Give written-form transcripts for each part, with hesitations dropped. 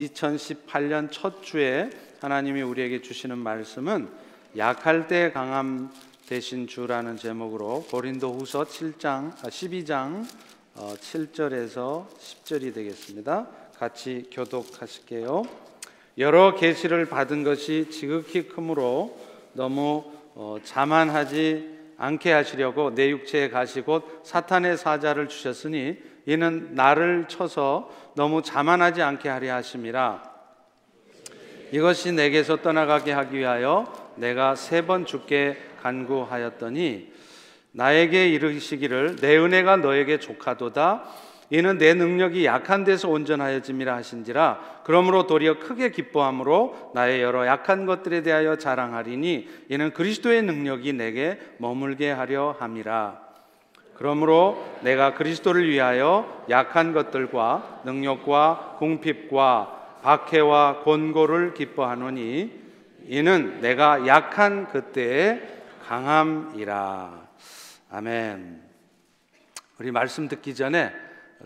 2018년 첫 주에 하나님이 우리에게 주시는 말씀은 약할 때 강함 되신 주라는 제목으로 고린도후서 12장 7절에서 10절이 되겠습니다. 같이 교독하실게요. 여러 계시를 받은 것이 지극히 크므로 너무 자만하지 않게 하시려고 내 육체에 가시 곧 사탄의 사자를 주셨으니 이는 나를 쳐서 너무 자만하지 않게 하려 하심이라. 이것이 내게서 떠나가게 하기 위하여 내가 3번 주께 간구하였더니 나에게 이르시기를 내 은혜가 너에게 족하도다. 이는 내 능력이 약한 데서 온전하여짐이라 하신지라. 그러므로 도리어 크게 기뻐함으로 나의 여러 약한 것들에 대하여 자랑하리니 이는 그리스도의 능력이 내게 머물게 하려 함이라. 그러므로 내가 그리스도를 위하여 약한 것들과 능력과 궁핍과 박해와 곤고를 기뻐하노니 이는 내가 약한 그때의 강함이라. 아멘. 우리 말씀 듣기 전에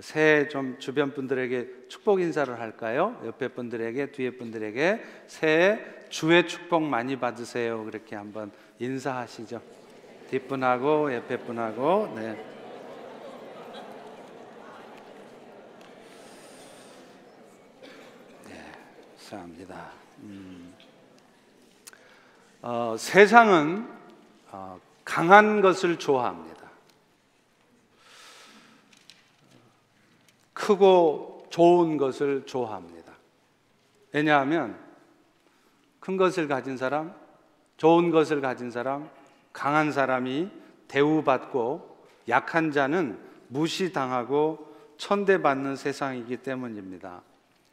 새해 좀 주변 분들에게 축복 인사를 할까요? 옆에 분들에게, 뒤에 분들에게 새해 주의 축복 많이 받으세요. 그렇게 한번 인사하시죠. 뒷분하고 옆에 분하고. 네. 감사합니다. 세상은 강한 것을 좋아합니다. 크고 좋은 것을 좋아합니다. 왜냐하면 큰 것을 가진 사람, 좋은 것을 가진 사람, 강한 사람이 대우받고 약한 자는 무시당하고 천대받는 세상이기 때문입니다.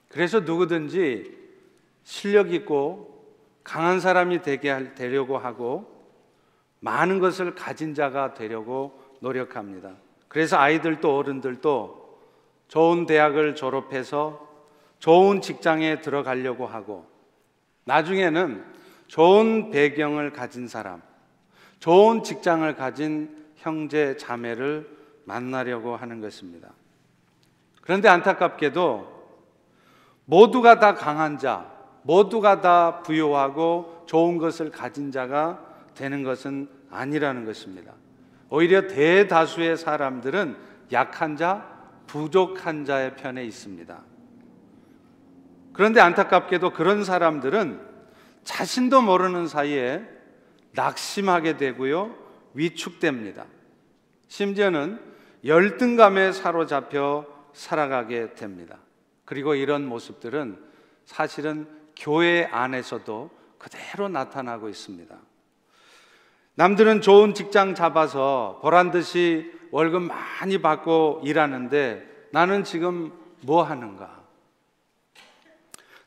그래서 누구든지 실력 있고 강한 사람이 되려고 하고 많은 것을 가진 자가 되려고 노력합니다. 그래서 아이들도 어른들도 좋은 대학을 졸업해서 좋은 직장에 들어가려고 하고 나중에는 좋은 배경을 가진 사람, 좋은 직장을 가진 형제 자매를 만나려고 하는 것입니다. 그런데 안타깝게도 모두가 다 강한 자, 모두가 다 부유하고 좋은 것을 가진 자가 되는 것은 아니라는 것입니다. 오히려 대다수의 사람들은 약한 자, 부족한 자의 편에 있습니다. 그런데 안타깝게도 그런 사람들은 자신도 모르는 사이에 낙심하게 되고요, 위축됩니다. 심지어는 열등감에 사로잡혀 살아가게 됩니다. 그리고 이런 모습들은 사실은 교회 안에서도 그대로 나타나고 있습니다. 남들은 좋은 직장 잡아서 보란듯이 월급 많이 받고 일하는데 나는 지금 뭐 하는가?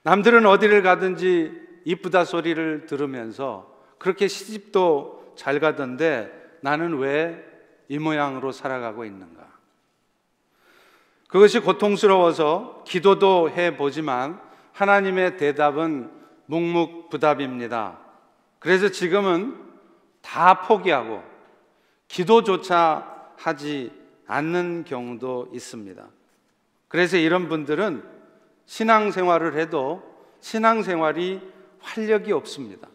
남들은 어디를 가든지 이쁘다 소리를 들으면서 그렇게 시집도 잘 가던데 나는 왜 이 모양으로 살아가고 있는가? 그것이 고통스러워서 기도도 해보지만 하나님의 대답은 묵묵부답입니다. 그래서 지금은 다 포기하고 기도조차 하지 않는 경우도 있습니다. 그래서 이런 분들은 신앙생활을 해도 신앙생활이 활력이 없습니다.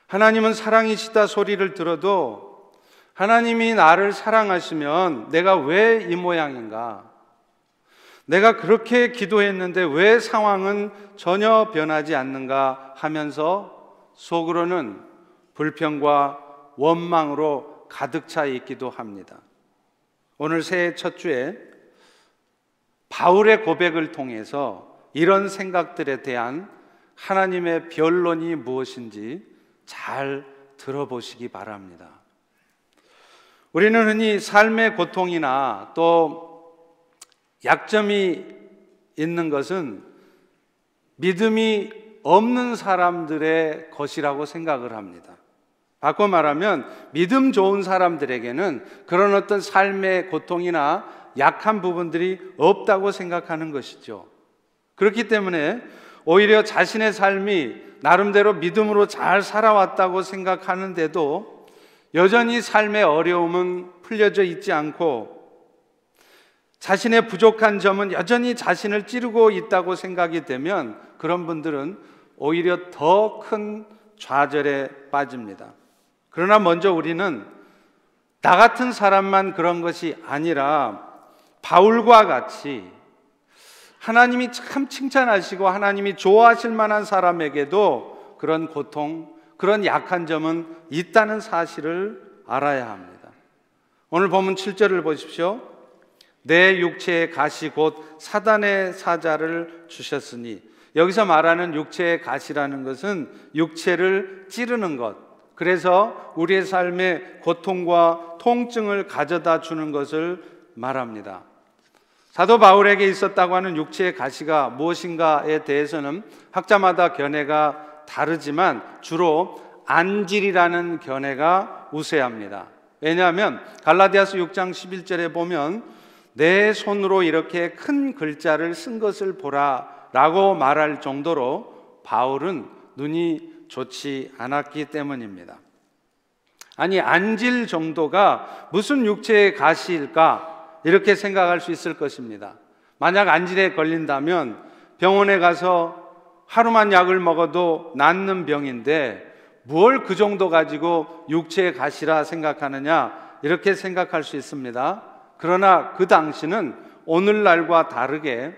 하나님은 사랑이시다 소리를 들어도 하나님이 나를 사랑하시면 내가 왜 이 모양인가? 내가 그렇게 기도했는데 왜 상황은 전혀 변하지 않는가 하면서 속으로는 불평과 원망으로 가득 차 있기도 합니다. 오늘 새해 첫 주에 바울의 고백을 통해서 이런 생각들에 대한 하나님의 변론이 무엇인지 잘 들어보시기 바랍니다. 우리는 흔히 삶의 고통이나 또 약점이 있는 것은 믿음이 없는 사람들의 것이라고 생각을 합니다. 바꿔 말하면 믿음 좋은 사람들에게는 그런 어떤 삶의 고통이나 약한 부분들이 없다고 생각하는 것이죠. 그렇기 때문에 오히려 자신의 삶이 나름대로 믿음으로 잘 살아왔다고 생각하는데도 여전히 삶의 어려움은 풀려져 있지 않고 자신의 부족한 점은 여전히 자신을 찌르고 있다고 생각이 되면 그런 분들은 오히려 더 큰 좌절에 빠집니다. 그러나 먼저 우리는 나 같은 사람만 그런 것이 아니라 바울과 같이 하나님이 참 칭찬하시고 하나님이 좋아하실 만한 사람에게도 그런 고통, 그런 약한 점은 있다는 사실을 알아야 합니다. 오늘 본문 7절을 보십시오. 내 육체의 가시 곧 사단의 사자를 주셨으니, 여기서 말하는 육체의 가시라는 것은 육체를 찌르는 것, 그래서 우리의 삶에 고통과 통증을 가져다 주는 것을 말합니다. 사도 바울에게 있었다고 하는 육체의 가시가 무엇인가에 대해서는 학자마다 견해가 다르지만 주로 안질이라는 견해가 우세합니다. 왜냐하면 갈라디아서 6장 11절에 보면 내 손으로 이렇게 큰 글자를 쓴 것을 보라 라고 말할 정도로 바울은 눈이 좋지 않았기 때문입니다. 아니, 안질 정도가 무슨 육체의 가시일까? 이렇게 생각할 수 있을 것입니다. 만약 안질에 걸린다면 병원에 가서 하루만 약을 먹어도 낫는 병인데 뭘 그 정도 가지고 육체의 가시라 생각하느냐, 이렇게 생각할 수 있습니다. 그러나 그 당시는 오늘날과 다르게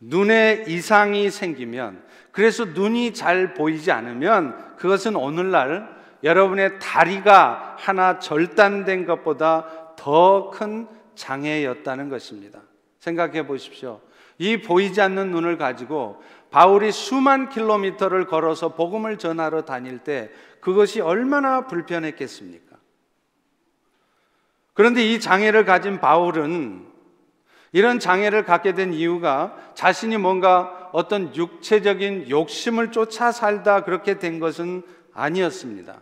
눈에 이상이 생기면, 그래서 눈이 잘 보이지 않으면 그것은 오늘날 여러분의 다리가 하나 절단된 것보다 더 큰 장애였다는 것입니다. 생각해 보십시오. 이 보이지 않는 눈을 가지고 바울이 수만 킬로미터를 걸어서 복음을 전하러 다닐 때 그것이 얼마나 불편했겠습니까? 그런데 이 장애를 가진 바울은 이런 장애를 갖게 된 이유가 자신이 뭔가 어떤 육체적인 욕심을 쫓아 살다 그렇게 된 것은 아니었습니다.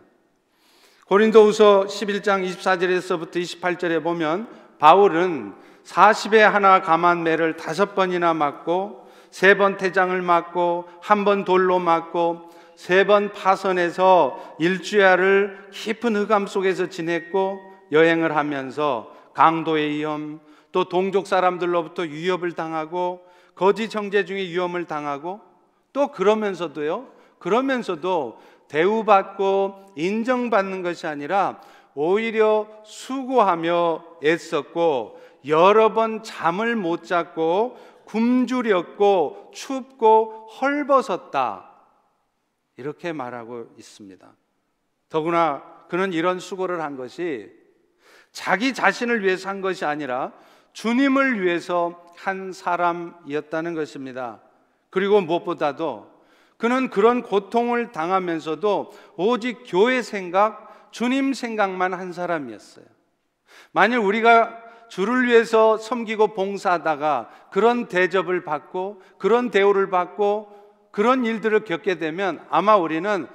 고린도후서 11장 24절에서부터 28절에 보면 바울은 40에 하나 감한 매를 5번이나 맞고 3번 태장을 맞고 1번 돌로 맞고 3번 파선해서 일주야를 깊은 흑암 속에서 지냈고, 여행을 하면서 강도의 위험, 또 동족 사람들로부터 위협을 당하고 거짓 형제 중에 위험을 당하고, 또 그러면서도 대우받고 인정받는 것이 아니라 오히려 수고하며 애썼고 여러 번 잠을 못 잤고 굶주렸고 춥고 헐벗었다, 이렇게 말하고 있습니다. 더구나 그는 이런 수고를 한 것이 자기 자신을 위해서 한 것이 아니라 주님을 위해서 한 사람이었다는 것입니다. 그리고 무엇보다도 그는 그런 고통을 당하면서도 오직 교회 생각, 주님 생각만 한 사람이었어요. 만일 우리가 주를 위해서 섬기고 봉사하다가 그런 대접을 받고 그런 대우를 받고 그런 일들을 겪게 되면 아마 우리는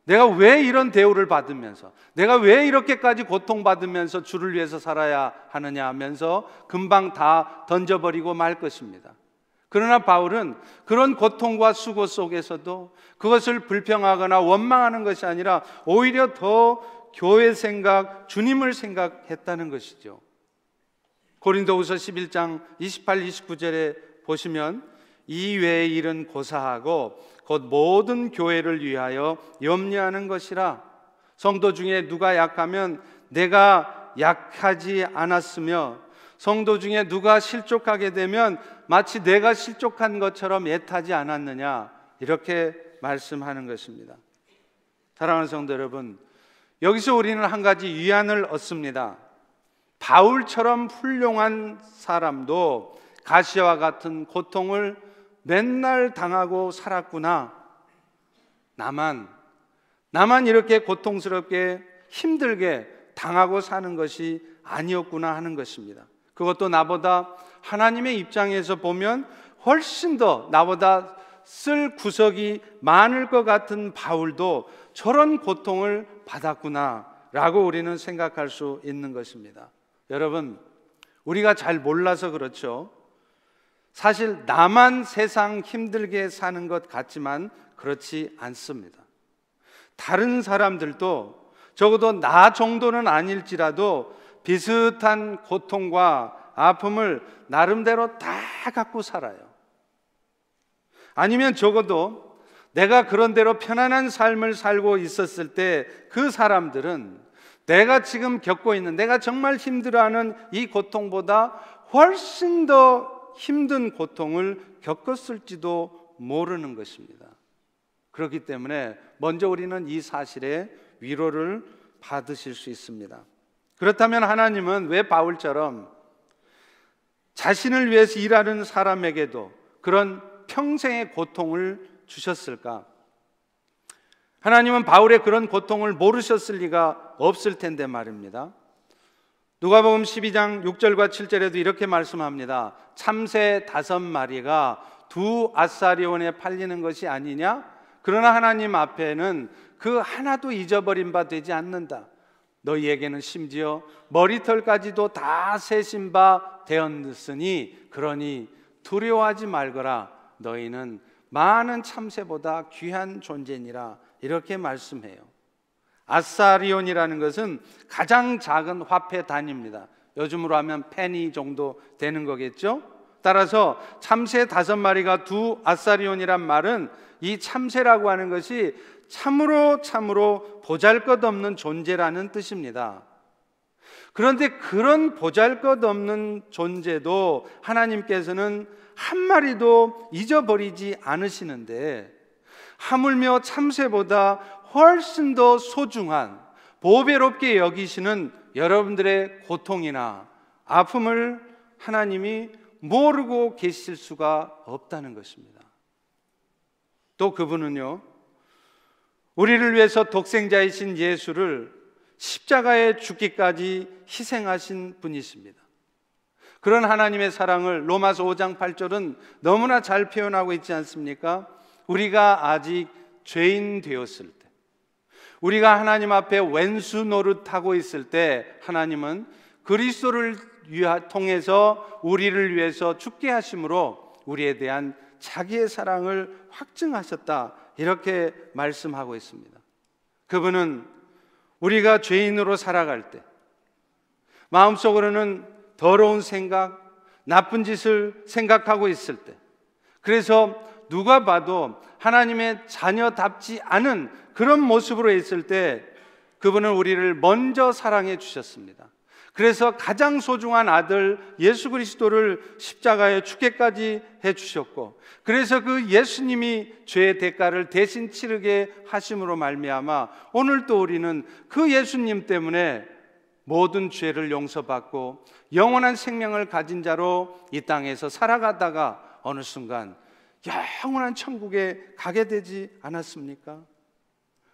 내가 왜 이런 대우를 받으면서, 내가 왜 이렇게까지 고통받으면서 주를 위해서 살아야 하느냐 하면서 금방 다 던져버리고 말 것입니다. 그러나 바울은 그런 고통과 수고 속에서도 그것을 불평하거나 원망하는 것이 아니라 오히려 더 교회 생각, 주님을 생각했다는 것이죠. 고린도후서 11장 28, 29절에 보시면 이 외의 일은 고사하고 곧 모든 교회를 위하여 염려하는 것이라. 성도 중에 누가 약하면 내가 약하지 않았으며 성도 중에 누가 실족하게 되면 마치 내가 실족한 것처럼 애타지 않았느냐, 이렇게 말씀하는 것입니다. 사랑하는 성도 여러분, 여기서 우리는 한 가지 위안을 얻습니다. 바울처럼 훌륭한 사람도 가시와 같은 고통을 맨날 당하고 살았구나. 나만 이렇게 고통스럽게 힘들게 당하고 사는 것이 아니었구나 하는 것입니다. 그것도 나보다 하나님의 입장에서 보면 훨씬 더 나보다 쓸 구석이 많을 것 같은 바울도 저런 고통을 받았구나 라고 우리는 생각할 수 있는 것입니다. 여러분, 우리가 잘 몰라서 그렇죠. 사실 나만 세상 힘들게 사는 것 같지만 그렇지 않습니다. 다른 사람들도 적어도 나 정도는 아닐지라도 비슷한 고통과 아픔을 나름대로 다 갖고 살아요. 아니면 적어도 내가 그런대로 편안한 삶을 살고 있었을 때 그 사람들은 내가 지금 겪고 있는, 내가 정말 힘들어하는 이 고통보다 훨씬 더 힘든 고통을 겪었을지도 모르는 것입니다. 그렇기 때문에 먼저 우리는 이 사실에 위로를 받으실 수 있습니다. 그렇다면 하나님은 왜 바울처럼 자신을 위해서 일하는 사람에게도 그런 평생의 고통을 주셨을까? 하나님은 바울의 그런 고통을 모르셨을 리가 없을 텐데 말입니다. 누가복음 12장 6절과 7절에도 이렇게 말씀합니다. 참새 5마리가 2아사리온에 팔리는 것이 아니냐? 그러나 하나님 앞에는 그 하나도 잊어버린 바 되지 않는다. 너희에게는 심지어 머리털까지도 다 세신 바 되었으니 그러니 두려워하지 말거라. 너희는 많은 참새보다 귀한 존재니라. 이렇게 말씀해요. 아사리온이라는 것은 가장 작은 화폐 단위입니다. 요즘으로 하면 페니 정도 되는 거겠죠. 따라서 참새 5마리가 2아사리온이란 말은 이 참새라고 하는 것이 참으로 보잘것없는 존재라는 뜻입니다. 그런데 그런 보잘것없는 존재도 하나님께서는 한 마리도 잊어버리지 않으시는데, 하물며 참새보다 훨씬 더 소중한, 보배롭게 여기시는 여러분들의 고통이나 아픔을 하나님이 모르고 계실 수가 없다는 것입니다. 또 그분은요, 우리를 위해서 독생자이신 예수를 십자가에 죽기까지 희생하신 분이십니다. 그런 하나님의 사랑을 로마서 5장 8절은 너무나 잘 표현하고 있지 않습니까? 우리가 아직 죄인 되었을 때, 우리가 하나님 앞에 왼수 노릇하고 있을 때 하나님은 그리스도를 통해서 우리를 위해서 죽게 하심으로 우리에 대한 자기의 사랑을 확증하셨다, 이렇게 말씀하고 있습니다. 그분은 우리가 죄인으로 살아갈 때 마음속으로는 더러운 생각, 나쁜 짓을 생각하고 있을 때, 그래서 누가 봐도 하나님의 자녀답지 않은 그런 모습으로 있을 때 그분은 우리를 먼저 사랑해 주셨습니다. 그래서 가장 소중한 아들 예수 그리스도를 십자가에 죽게까지 해주셨고, 그래서 그 예수님이 죄의 대가를 대신 치르게 하심으로 말미암아 오늘 또 우리는 그 예수님 때문에 모든 죄를 용서받고 영원한 생명을 가진 자로 이 땅에서 살아가다가 어느 순간 영원한 천국에 가게 되지 않았습니까?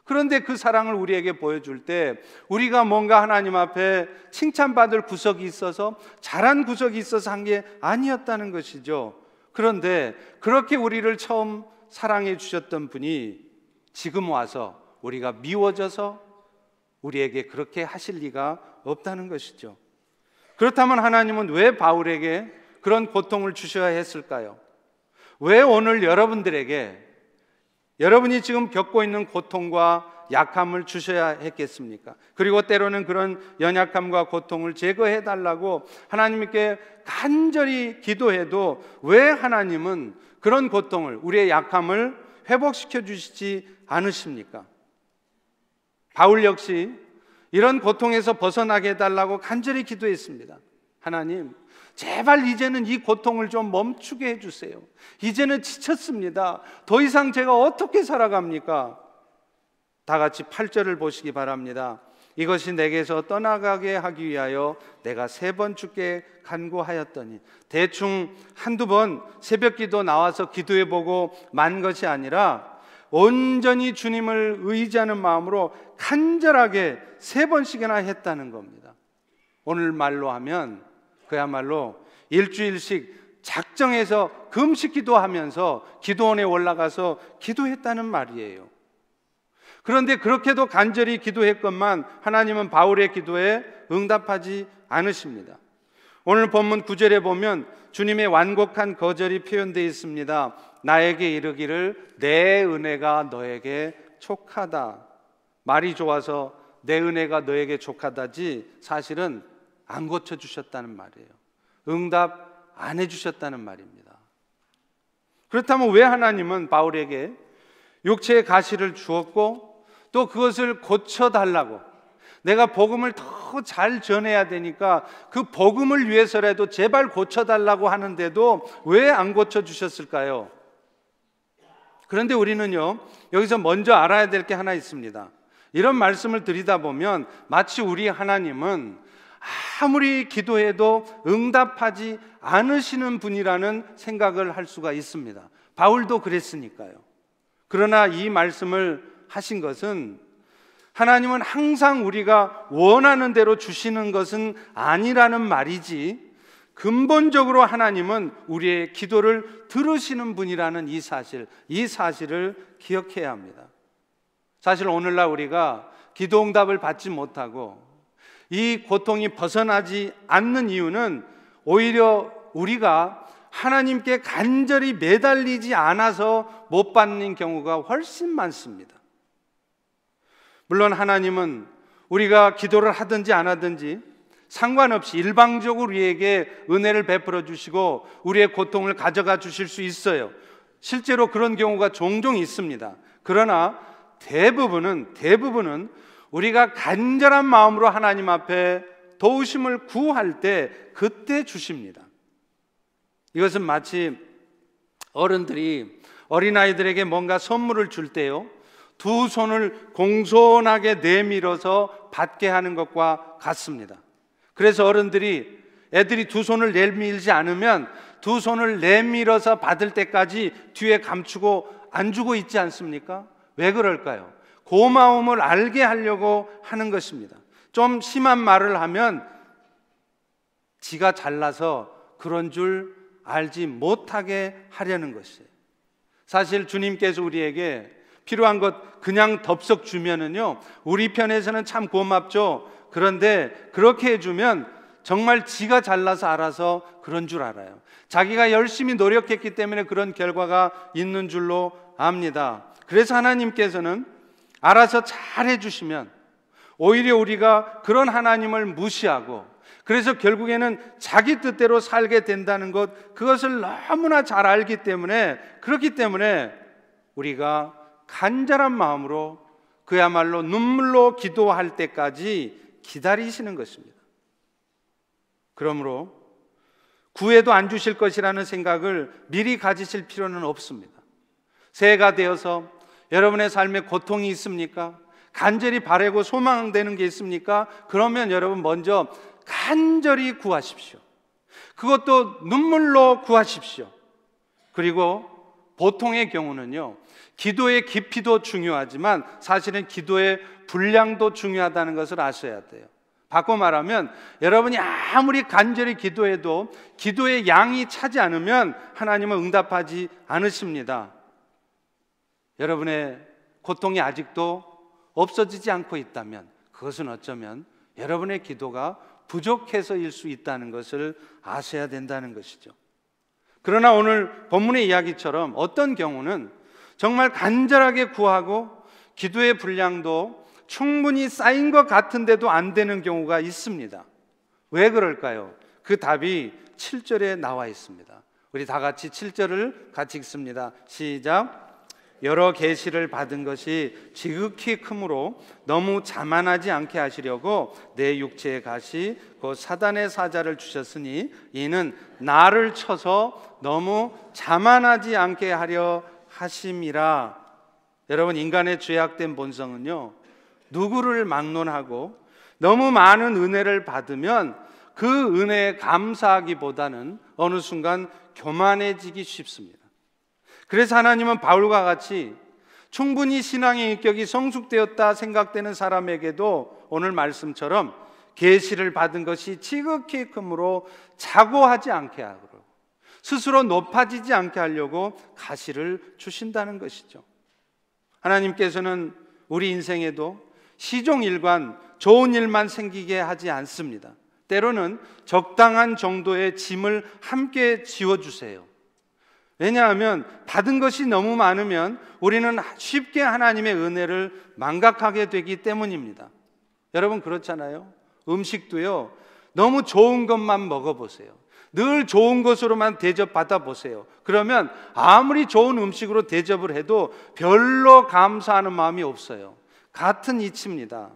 그런데 그 사랑을 우리에게 보여줄 때 우리가 뭔가 하나님 앞에 칭찬받을 구석이 있어서, 잘한 구석이 있어서 한 게 아니었다는 것이죠. 그런데 그렇게 우리를 처음 사랑해 주셨던 분이 지금 와서 우리가 미워져서 우리에게 그렇게 하실 리가 없다는 것이죠. 그렇다면 하나님은 왜 바울에게 그런 고통을 주셔야 했을까요? 왜 오늘 여러분들에게 여러분이 지금 겪고 있는 고통과 약함을 주셔야 했겠습니까? 그리고 때로는 그런 연약함과 고통을 제거해 달라고 하나님께 간절히 기도해도 왜 하나님은 그런 고통을, 우리의 약함을 회복시켜 주시지 않으십니까? 바울 역시 이런 고통에서 벗어나게 해달라고 간절히 기도했습니다. 하나님, 제발 이제는 이 고통을 좀 멈추게 해주세요. 이제는 지쳤습니다. 더 이상 제가 어떻게 살아갑니까? 다 같이 8절을 보시기 바랍니다. 이것이 내게서 떠나가게 하기 위하여 내가 3번 주께 간구하였더니, 대충 한두 번 새벽기도 나와서 기도해보고 만 것이 아니라 온전히 주님을 의지하는 마음으로 간절하게 3번씩이나 했다는 겁니다. 오늘 말로 하면 그야말로 일주일씩 작정해서 금식 기도하면서 기도원에 올라가서 기도했다는 말이에요. 그런데 그렇게도 간절히 기도했건만 하나님은 바울의 기도에 응답하지 않으십니다. 오늘 본문 9절에 보면 주님의 완곡한 거절이 표현되어 있습니다. 나에게 이르기를 내 은혜가 너에게 족하다. 말이 좋아서 내 은혜가 너에게 족하다지 사실은 안 고쳐주셨다는 말이에요. 응답 안 해주셨다는 말입니다. 그렇다면 왜 하나님은 바울에게 육체의 가시를 주었고 또 그것을 고쳐달라고, 내가 복음을 더 잘 전해야 되니까 그 복음을 위해서라도 제발 고쳐달라고 하는데도 왜 안 고쳐주셨을까요? 그런데 우리는요, 여기서 먼저 알아야 될 게 하나 있습니다. 이런 말씀을 드리다 보면 마치 우리 하나님은 아무리 기도해도 응답하지 않으시는 분이라는 생각을 할 수가 있습니다. 바울도 그랬으니까요. 그러나 이 말씀을 하신 것은 하나님은 항상 우리가 원하는 대로 주시는 것은 아니라는 말이지, 근본적으로 하나님은 우리의 기도를 들으시는 분이라는 이 사실을 기억해야 합니다. 사실 오늘날 우리가 기도 응답을 받지 못하고 이 고통이 벗어나지 않는 이유는 오히려 우리가 하나님께 간절히 매달리지 않아서 못 받는 경우가 훨씬 많습니다. 물론 하나님은 우리가 기도를 하든지 안 하든지 상관없이 일방적으로 우리에게 은혜를 베풀어 주시고 우리의 고통을 가져가 주실 수 있어요. 실제로 그런 경우가 종종 있습니다. 그러나 대부분은 우리가 간절한 마음으로 하나님 앞에 도우심을 구할 때 그때 주십니다. 이것은 마치 어른들이 어린아이들에게 뭔가 선물을 줄 때요, 두 손을 공손하게 내밀어서 받게 하는 것과 같습니다. 그래서 어른들이 애들이 두 손을 내밀지 않으면 두 손을 내밀어서 받을 때까지 뒤에 감추고 안 주고 있지 않습니까? 왜 그럴까요? 고마움을 알게 하려고 하는 것입니다. 좀 심한 말을 하면 지가 잘나서 그런 줄 알지 못하게 하려는 것이에요. 사실 주님께서 우리에게 필요한 것 그냥 덥석 주면은요, 우리 편에서는 참 고맙죠. 그런데 그렇게 해주면 정말 지가 잘나서 알아서 그런 줄 알아요. 자기가 열심히 노력했기 때문에 그런 결과가 있는 줄로 압니다. 그래서 하나님께서는 알아서 잘 해주시면 오히려 우리가 그런 하나님을 무시하고, 그래서 결국에는 자기 뜻대로 살게 된다는 것, 그것을 너무나 잘 알기 때문에, 그렇기 때문에 우리가 간절한 마음으로 그야말로 눈물로 기도할 때까지 기다리시는 것입니다. 그러므로 구해도 안 주실 것이라는 생각을 미리 가지실 필요는 없습니다. 새해가 되어서 여러분의 삶에 고통이 있습니까? 간절히 바라고 소망되는 게 있습니까? 그러면 여러분 먼저 간절히 구하십시오. 그것도 눈물로 구하십시오. 그리고 보통의 경우는요, 기도의 깊이도 중요하지만 사실은 기도의 분량도 중요하다는 것을 아셔야 돼요. 바꿔 말하면 여러분이 아무리 간절히 기도해도 기도의 양이 차지 않으면 하나님은 응답하지 않으십니다. 여러분의 고통이 아직도 없어지지 않고 있다면 그것은 어쩌면 여러분의 기도가 부족해서일 수 있다는 것을 아셔야 된다는 것이죠. 그러나 오늘 본문의 이야기처럼 어떤 경우는 정말 간절하게 구하고 기도의 분량도 충분히 쌓인 것 같은데도 안 되는 경우가 있습니다. 왜 그럴까요? 그 답이 7절에 나와 있습니다. 우리 다 같이 7절을 같이 읽습니다. 시작. 여러 계시를 받은 것이 지극히 크므로 너무 자만하지 않게 하시려고 내 육체의 가시 곧 사단의 사자를 주셨으니 이는 나를 쳐서 너무 자만하지 않게 하려 하심이라. 여러분, 인간의 죄악된 본성은요, 누구를 막론하고 너무 많은 은혜를 받으면 그 은혜에 감사하기보다는 어느 순간 교만해지기 쉽습니다. 그래서 하나님은 바울과 같이 충분히 신앙의 인격이 성숙되었다 생각되는 사람에게도 오늘 말씀처럼 계시를 받은 것이 지극히 크므로 자고하지 않게 하고 스스로 높아지지 않게 하려고 가시를 주신다는 것이죠. 하나님께서는 우리 인생에도 시종일관 좋은 일만 생기게 하지 않습니다. 때로는 적당한 정도의 짐을 함께 지워주세요. 왜냐하면 받은 것이 너무 많으면 우리는 쉽게 하나님의 은혜를 망각하게 되기 때문입니다. 여러분, 그렇잖아요. 음식도요, 너무 좋은 것만 먹어보세요. 늘 좋은 것으로만 대접받아 보세요. 그러면 아무리 좋은 음식으로 대접을 해도 별로 감사하는 마음이 없어요. 같은 이치입니다.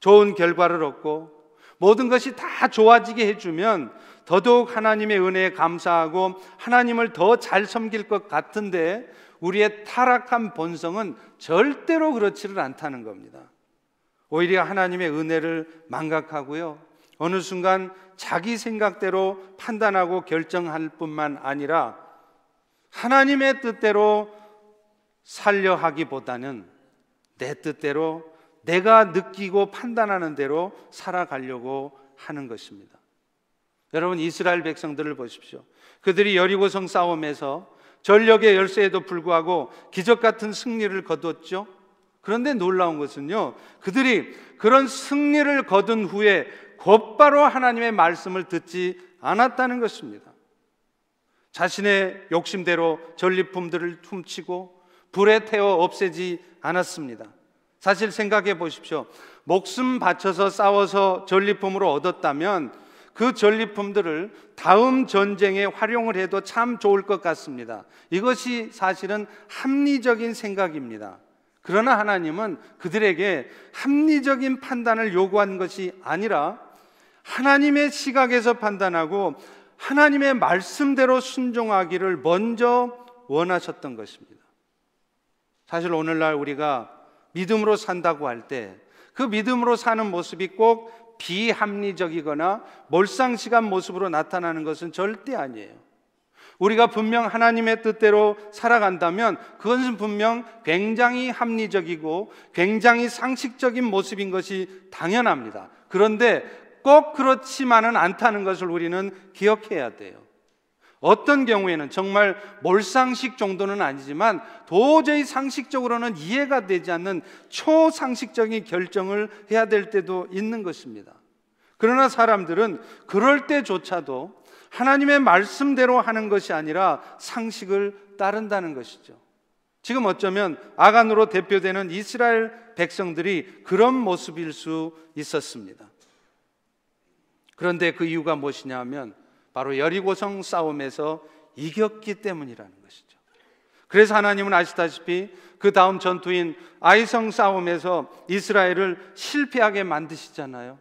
좋은 결과를 얻고 모든 것이 다 좋아지게 해주면 더더욱 하나님의 은혜에 감사하고 하나님을 더 잘 섬길 것 같은데, 우리의 타락한 본성은 절대로 그렇지를 않다는 겁니다. 오히려 하나님의 은혜를 망각하고요, 어느 순간 자기 생각대로 판단하고 결정할 뿐만 아니라 하나님의 뜻대로 살려 하기보다는 내 뜻대로, 내가 느끼고 판단하는 대로 살아가려고 하는 것입니다. 여러분, 이스라엘 백성들을 보십시오. 그들이 여리고성 싸움에서 전력의 열세에도 불구하고 기적 같은 승리를 거두었죠. 그런데 놀라운 것은요, 그들이 그런 승리를 거둔 후에 곧바로 하나님의 말씀을 듣지 않았다는 것입니다. 자신의 욕심대로 전리품들을 훔치고 불에 태워 없애지 않았습니다. 사실 생각해 보십시오. 목숨 바쳐서 싸워서 전리품으로 얻었다면 그 전리품들을 다음 전쟁에 활용을 해도 참 좋을 것 같습니다. 이것이 사실은 합리적인 생각입니다. 그러나 하나님은 그들에게 합리적인 판단을 요구한 것이 아니라 하나님의 시각에서 판단하고 하나님의 말씀대로 순종하기를 먼저 원하셨던 것입니다. 사실 오늘날 우리가 믿음으로 산다고 할 때 그 믿음으로 사는 모습이 꼭 비합리적이거나 몰상식한 모습으로 나타나는 것은 절대 아니에요. 우리가 분명 하나님의 뜻대로 살아간다면 그것은 분명 굉장히 합리적이고 굉장히 상식적인 모습인 것이 당연합니다. 그런데 꼭 그렇지만은 않다는 것을 우리는 기억해야 돼요. 어떤 경우에는 정말 몰상식 정도는 아니지만 도저히 상식적으로는 이해가 되지 않는 초상식적인 결정을 해야 될 때도 있는 것입니다. 그러나 사람들은 그럴 때조차도 하나님의 말씀대로 하는 것이 아니라 상식을 따른다는 것이죠. 지금 어쩌면 아간으로 대표되는 이스라엘 백성들이 그런 모습일 수 있었습니다. 그런데 그 이유가 무엇이냐 하면 바로 여리고성 싸움에서 이겼기 때문이라는 것이죠. 그래서 하나님은 아시다시피 그 다음 전투인 아이성 싸움에서 이스라엘을 실패하게 만드시잖아요.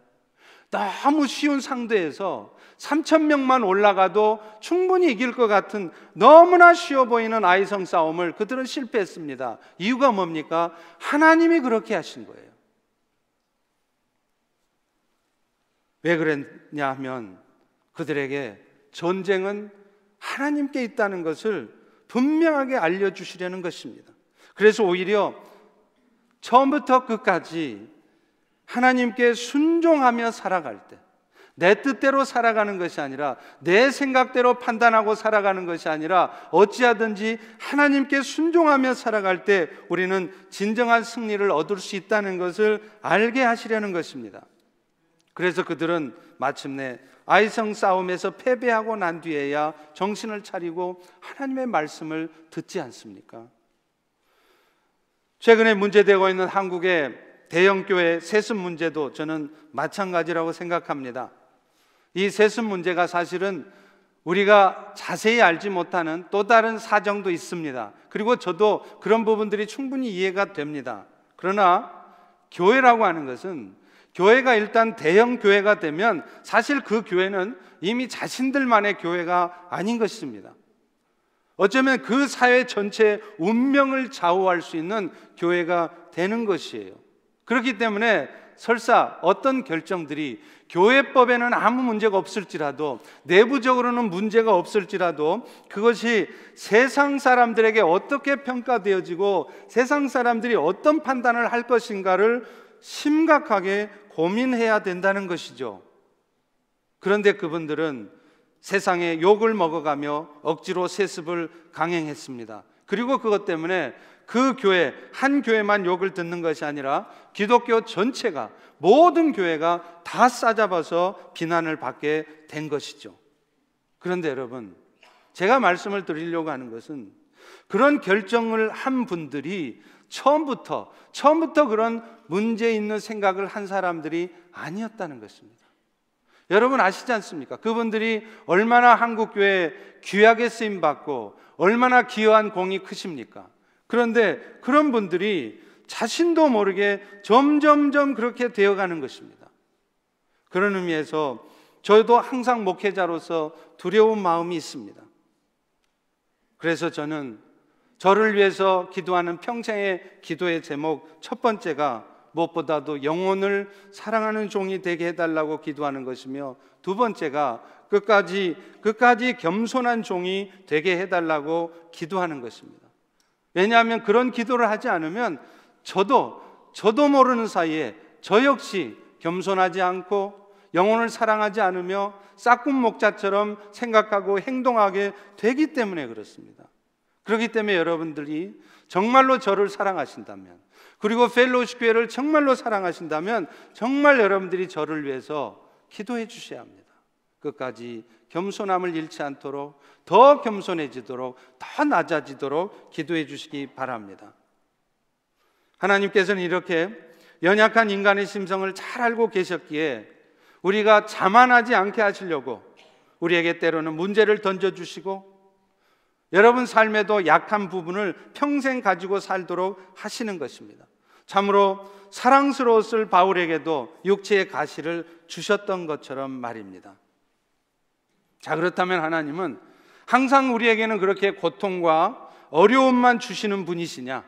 너무 쉬운 상대에서 3,000명만 올라가도 충분히 이길 것 같은 너무나 쉬워 보이는 아이성 싸움을 그들은 실패했습니다. 이유가 뭡니까? 하나님이 그렇게 하신 거예요. 왜 그랬냐 하면 그들에게 전쟁은 하나님께 있다는 것을 분명하게 알려주시려는 것입니다. 그래서 오히려 처음부터 끝까지 하나님께 순종하며 살아갈 때, 내 뜻대로 살아가는 것이 아니라 내 생각대로 판단하고 살아가는 것이 아니라 어찌하든지 하나님께 순종하며 살아갈 때 우리는 진정한 승리를 얻을 수 있다는 것을 알게 하시려는 것입니다. 그래서 그들은 마침내 아이성 싸움에서 패배하고 난 뒤에야 정신을 차리고 하나님의 말씀을 듣지 않습니까? 최근에 문제되고 있는 한국의 대형교회 세습 문제도 저는 마찬가지라고 생각합니다. 이 세습 문제가 사실은 우리가 자세히 알지 못하는 또 다른 사정도 있습니다. 그리고 저도 그런 부분들이 충분히 이해가 됩니다. 그러나 교회라고 하는 것은, 교회가 일단 대형 교회가 되면 사실 그 교회는 이미 자신들만의 교회가 아닌 것입니다. 어쩌면 그 사회 전체의 운명을 좌우할 수 있는 교회가 되는 것이에요. 그렇기 때문에 설사 어떤 결정들이 교회법에는 아무 문제가 없을지라도, 내부적으로는 문제가 없을지라도 그것이 세상 사람들에게 어떻게 평가되어지고 세상 사람들이 어떤 판단을 할 것인가를 심각하게 고민해야 된다는 것이죠. 그런데 그분들은 세상에 욕을 먹어가며 억지로 세습을 강행했습니다. 그리고 그것 때문에 그 교회, 한 교회만 욕을 듣는 것이 아니라 기독교 전체가, 모든 교회가 다 싸잡아서 비난을 받게 된 것이죠. 그런데 여러분, 제가 말씀을 드리려고 하는 것은 그런 결정을 한 분들이 처음부터 그런 문제 있는 생각을 한 사람들이 아니었다는 것입니다. 여러분 아시지 않습니까? 그분들이 얼마나 한국교회에 귀하게 쓰임받고 얼마나 기여한 공이 크십니까? 그런데 그런 분들이 자신도 모르게 점점점 그렇게 되어가는 것입니다. 그런 의미에서 저도 항상 목회자로서 두려운 마음이 있습니다. 그래서 저는 저를 위해서 기도하는 평생의 기도의 제목 첫 번째가 무엇보다도 영혼을 사랑하는 종이 되게 해달라고 기도하는 것이며, 두 번째가 끝까지 겸손한 종이 되게 해달라고 기도하는 것입니다. 왜냐하면 그런 기도를 하지 않으면 저도 모르는 사이에 저 역시 겸손하지 않고 영혼을 사랑하지 않으며 싹군 목자처럼 생각하고 행동하게 되기 때문에 그렇습니다. 그렇기 때문에 여러분들이 정말로 저를 사랑하신다면, 그리고 펠로우십 교회를 정말로 사랑하신다면 정말 여러분들이 저를 위해서 기도해 주셔야 합니다. 끝까지 겸손함을 잃지 않도록, 더 겸손해지도록, 더 낮아지도록 기도해 주시기 바랍니다. 하나님께서는 이렇게 연약한 인간의 심성을 잘 알고 계셨기에 우리가 자만하지 않게 하시려고 우리에게 때로는 문제를 던져주시고 여러분 삶에도 약한 부분을 평생 가지고 살도록 하시는 것입니다. 참으로 사랑스러웠을 바울에게도 육체의 가시를 주셨던 것처럼 말입니다. 자, 그렇다면 하나님은 항상 우리에게는 그렇게 고통과 어려움만 주시는 분이시냐?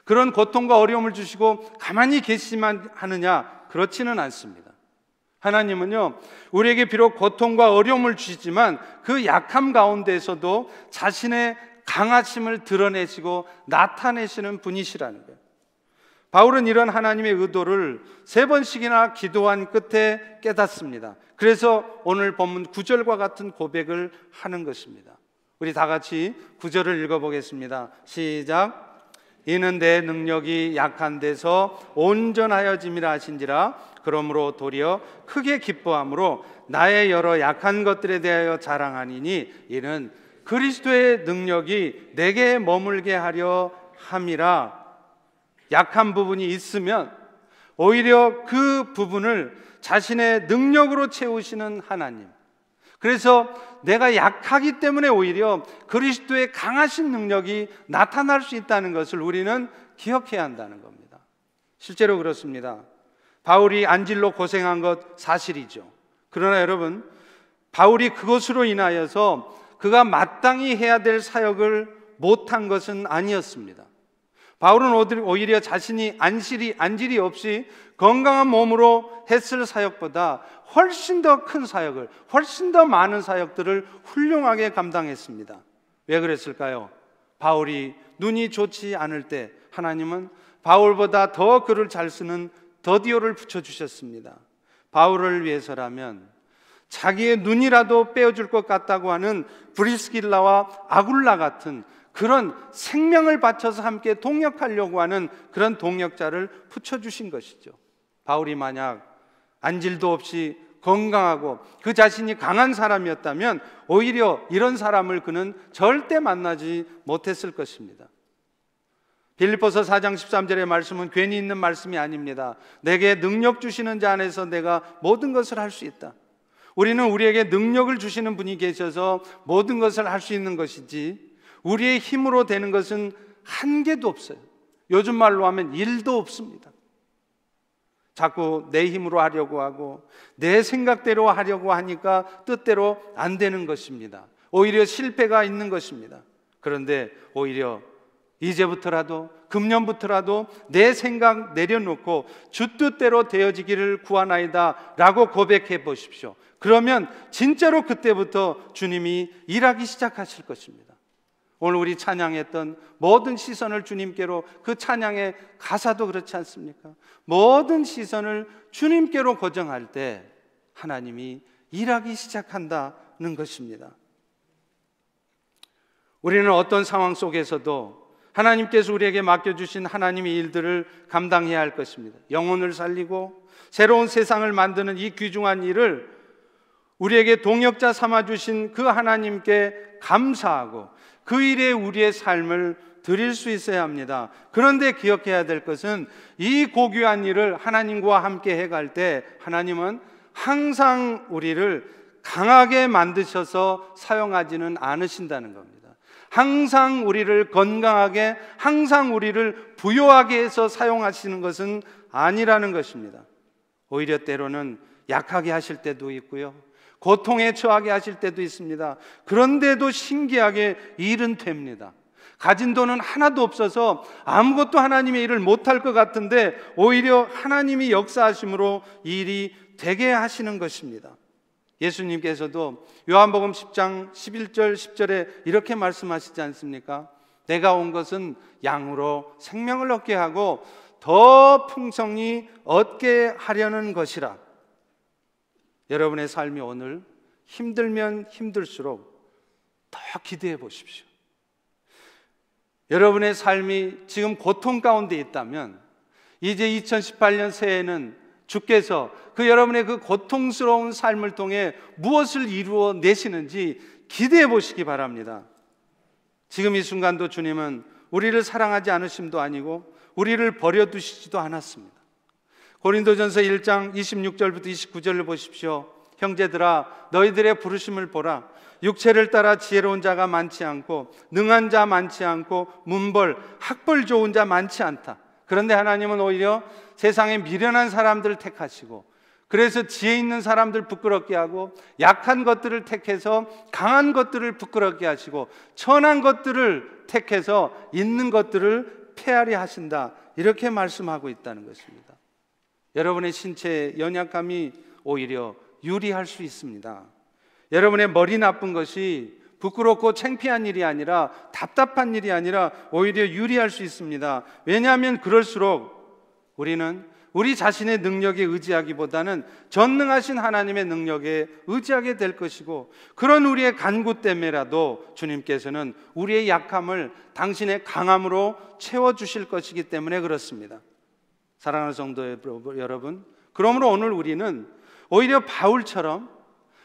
그런 고통과 어려움을 주시고 가만히 계시만 하느냐? 그렇지는 않습니다. 하나님은요, 우리에게 비록 고통과 어려움을 주시지만 그 약함 가운데에서도 자신의 강하심을 드러내시고 나타내시는 분이시라는 거예요. 바울은 이런 하나님의 의도를 3번씩이나 기도한 끝에 깨닫습니다. 그래서 오늘 본문 9절과 같은 고백을 하는 것입니다. 우리 다 같이 9절을 읽어보겠습니다. 시작. 이는 내 능력이 약한 데서 온전하여짐이라 하신지라. 그러므로 도리어 크게 기뻐함으로 나의 여러 약한 것들에 대하여 자랑하니니 이는 그리스도의 능력이 내게 머물게 하려 함이라. 약한 부분이 있으면 오히려 그 부분을 자신의 능력으로 채우시는 하나님. 그래서 내가 약하기 때문에 오히려 그리스도의 강하신 능력이 나타날 수 있다는 것을 우리는 기억해야 한다는 겁니다. 실제로 그렇습니다. 바울이 안질로 고생한 것 사실이죠. 그러나 여러분, 바울이 그것으로 인하여서 그가 마땅히 해야 될 사역을 못한 것은 아니었습니다. 바울은 오히려 자신이 안질이 없이 건강한 몸으로 했을 사역보다 훨씬 더 큰 사역을, 훨씬 더 많은 사역들을 훌륭하게 감당했습니다. 왜 그랬을까요? 바울이 눈이 좋지 않을 때 하나님은 바울보다 더 글을 잘 쓰는 더디오를 붙여주셨습니다. 바울을 위해서라면 자기의 눈이라도 빼어줄 것 같다고 하는 브리스길라와 아굴라 같은 그런 생명을 바쳐서 함께 동역하려고 하는 그런 동역자를 붙여주신 것이죠. 바울이 만약 안질도 없이 건강하고 그 자신이 강한 사람이었다면 오히려 이런 사람을 그는 절대 만나지 못했을 것입니다. 빌립보서 4장 13절의 말씀은 괜히 있는 말씀이 아닙니다. 내게 능력 주시는 자 안에서 내가 모든 것을 할 수 있다. 우리는 우리에게 능력을 주시는 분이 계셔서 모든 것을 할 수 있는 것이지 우리의 힘으로 되는 것은 한 개도 없어요. 요즘 말로 하면 1도 없습니다. 자꾸 내 힘으로 하려고 하고 내 생각대로 하려고 하니까 뜻대로 안 되는 것입니다. 오히려 실패가 있는 것입니다. 그런데 오히려 이제부터라도 금년부터라도 내 생각 내려놓고 주 뜻대로 되어지기를 구하나이다 라고 고백해 보십시오. 그러면 진짜로 그때부터 주님이 일하기 시작하실 것입니다. 오늘 우리 찬양했던 모든 시선을 주님께로, 그 찬양의 가사도 그렇지 않습니까? 모든 시선을 주님께로 고정할 때 하나님이 일하기 시작한다는 것입니다. 우리는 어떤 상황 속에서도 하나님께서 우리에게 맡겨주신 하나님의 일들을 감당해야 할 것입니다. 영혼을 살리고 새로운 세상을 만드는 이 귀중한 일을 우리에게 동역자 삼아주신 그 하나님께 감사하고 그 일에 우리의 삶을 드릴 수 있어야 합니다. 그런데 기억해야 될 것은 이 고귀한 일을 하나님과 함께 해갈 때 하나님은 항상 우리를 강하게 만드셔서 사용하지는 않으신다는 겁니다. 항상 우리를 건강하게, 항상 우리를 부요하게 해서 사용하시는 것은 아니라는 것입니다. 오히려 때로는 약하게 하실 때도 있고요, 고통에 처하게 하실 때도 있습니다. 그런데도 신기하게 일은 됩니다. 가진 돈은 하나도 없어서 아무것도 하나님의 일을 못할 것 같은데 오히려 하나님이 역사하심으로 일이 되게 하시는 것입니다. 예수님께서도 요한복음 10장 11절 10절에 이렇게 말씀하시지 않습니까? 내가 온 것은 양으로 생명을 얻게 하고 더 풍성히 얻게 하려는 것이라. 여러분의 삶이 오늘 힘들면 힘들수록 더 기대해 보십시오. 여러분의 삶이 지금 고통 가운데 있다면 이제 2018년 새해에는 주께서 여러분의 그 고통스러운 삶을 통해 무엇을 이루어 내시는지 기대해 보시기 바랍니다. 지금 이 순간도 주님은 우리를 사랑하지 않으심도 아니고 우리를 버려두시지도 않았습니다. 고린도전서 1장 26절부터 29절을 보십시오. 형제들아, 너희들의 부르심을 보라. 육체를 따라 지혜로운 자가 많지 않고 능한 자 많지 않고 문벌, 학벌 좋은 자 많지 않다. 그런데 하나님은 오히려 세상에 미련한 사람들을 택하시고, 그래서 지혜 있는 사람들 부끄럽게 하고 약한 것들을 택해서 강한 것들을 부끄럽게 하시고 천한 것들을 택해서 있는 것들을 폐하리 하신다. 이렇게 말씀하고 있다는 것입니다. 여러분의 신체의 연약함이 오히려 유리할 수 있습니다. 여러분의 머리 나쁜 것이 부끄럽고 창피한 일이 아니라 답답한 일이 아니라 오히려 유리할 수 있습니다. 왜냐하면 그럴수록 우리는 우리 자신의 능력에 의지하기보다는 전능하신 하나님의 능력에 의지하게 될 것이고, 그런 우리의 간구 때문에라도 주님께서는 우리의 약함을 당신의 강함으로 채워주실 것이기 때문에 그렇습니다. 사랑하는 성도 여러분, 그러므로 오늘 우리는 오히려 바울처럼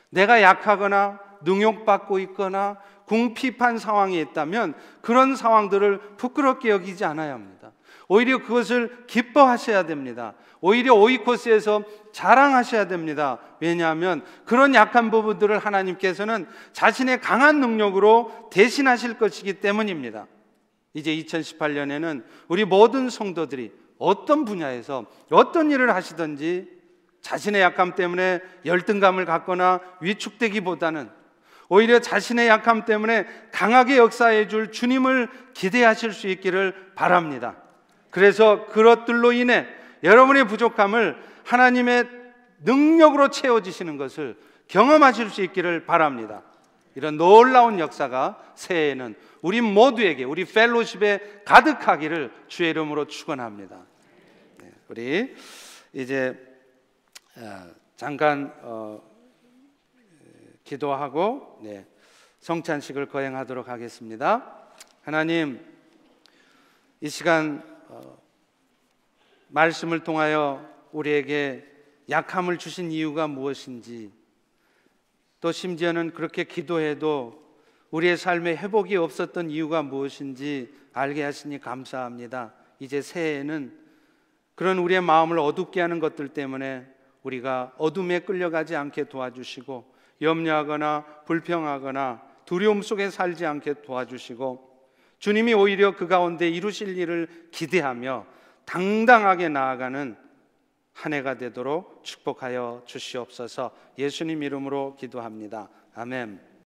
내가 약하거나 능욕받고 있거나 궁핍한 상황에 있다면 그런 상황들을 부끄럽게 여기지 않아야 합니다. 오히려 그것을 기뻐하셔야 됩니다. 오히려 오이코스에서 자랑하셔야 됩니다. 왜냐하면 그런 약한 부분들을 하나님께서는 자신의 강한 능력으로 대신하실 것이기 때문입니다. 이제 2018년에는 우리 모든 성도들이 어떤 분야에서 어떤 일을 하시든지 자신의 약함 때문에 열등감을 갖거나 위축되기보다는 오히려 자신의 약함 때문에 강하게 역사해 줄 주님을 기대하실 수 있기를 바랍니다. 그래서 그것들로 인해 여러분의 부족함을 하나님의 능력으로 채워지시는 것을 경험하실 수 있기를 바랍니다. 이런 놀라운 역사가 새해에는 우리 모두에게, 우리 펠로십에 가득하기를 주의 이름으로 축원합니다. 우리 이제 잠깐 기도하고 성찬식을 거행하도록 하겠습니다. 하나님, 이 시간 말씀을 통하여 우리에게 약함을 주신 이유가 무엇인지, 또 심지어는 그렇게 기도해도 우리의 삶에 회복이 없었던 이유가 무엇인지 알게 하시니 감사합니다. 이제 새해에는 그런 우리의 마음을 어둡게 하는 것들 때문에 우리가 어둠에 끌려가지 않게 도와주시고, 염려하거나 불평하거나 두려움 속에 살지 않게 도와주시고, 주님이 오히려 그 가운데 이루실 일을 기대하며 당당하게 나아가는 한 해가 되도록 축복하여 주시옵소서. 예수님 이름으로 기도합니다. 아멘.